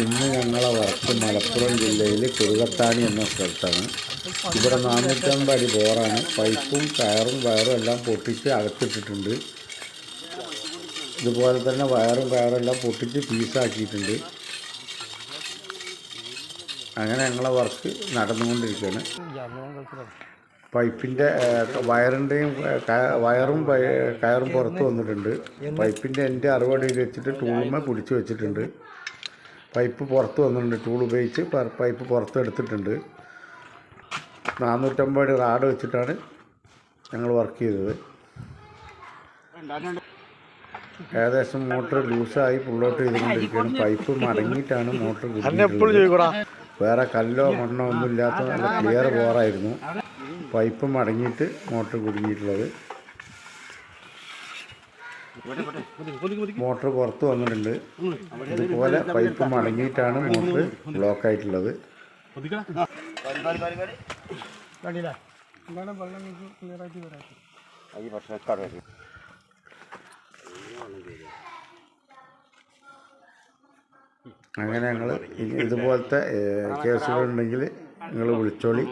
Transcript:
ഇന്ന് ഞങ്ങളെ വർക്ക് മലപ്പുറം ജില്ലയിൽ കുറുകത്താണി എന്ന സ്ഥലത്താണ്. ഇവിടെ 450 അടി ബോറാണ്. പൈപ്പും കയറും വയറും എല്ലാം പൊട്ടിച്ച് അകത്തിട്ടിട്ടുണ്ട്. ഇതുപോലെ തന്നെ വയറും കയറും എല്ലാം പൊട്ടിച്ച് പീസാക്കിയിട്ടുണ്ട്. അങ്ങനെ ഞങ്ങളെ വർക്ക് നടന്നുകൊണ്ടിരിക്കുകയാണ്. പൈപ്പിൻ്റെ വയറും കയറും പുറത്ത് വന്നിട്ടുണ്ട്. പൈപ്പിൻ്റെ എൻ്റെ 60 അടിയിൽ വെച്ചിട്ട് ടൂളുമ്മ പിടിച്ച് വെച്ചിട്ടുണ്ട്. പൈപ്പ് പുറത്ത് വന്നിട്ടുണ്ട്. ടൂൾ ഉപയോഗിച്ച് പൈപ്പ് പുറത്ത് എടുത്തിട്ടുണ്ട്. 450 അടി റാഡ് വെച്ചിട്ടാണ് ഞങ്ങൾ വർക്ക് ചെയ്തത്. ഏകദേശം മോട്ടർ ലൂസായി പുള്ളോട്ട് ചെയ്തുകൊണ്ടിരിക്കുകയാണ്. പൈപ്പ് മടങ്ങിയിട്ടാണ് മോട്ടർ കുടുങ്ങിയിട്ടുള്ളത്. വേറെ കല്ലോ മണ്ണോ ഒന്നും ഇല്ലാത്ത നല്ല ക്ലിയർ ബോറായിരുന്നു. പൈപ്പ് മടങ്ങിയിട്ട് മോട്ടർ കുടുങ്ങിയിട്ടുള്ളത്. മോട്ടർ പുറത്ത് വന്നിട്ടുണ്ട്. ഇതുപോലെ പൈപ്പ് മടങ്ങിയിട്ടാണ് മോട്ടർ ബ്ലോക്ക് ആയിട്ടുള്ളത്. അങ്ങനെ ഞങ്ങൾ ഇതുപോലത്തെ കേസുകളുണ്ടെങ്കിൽ നിങ്ങൾ വിളിച്ചോളി.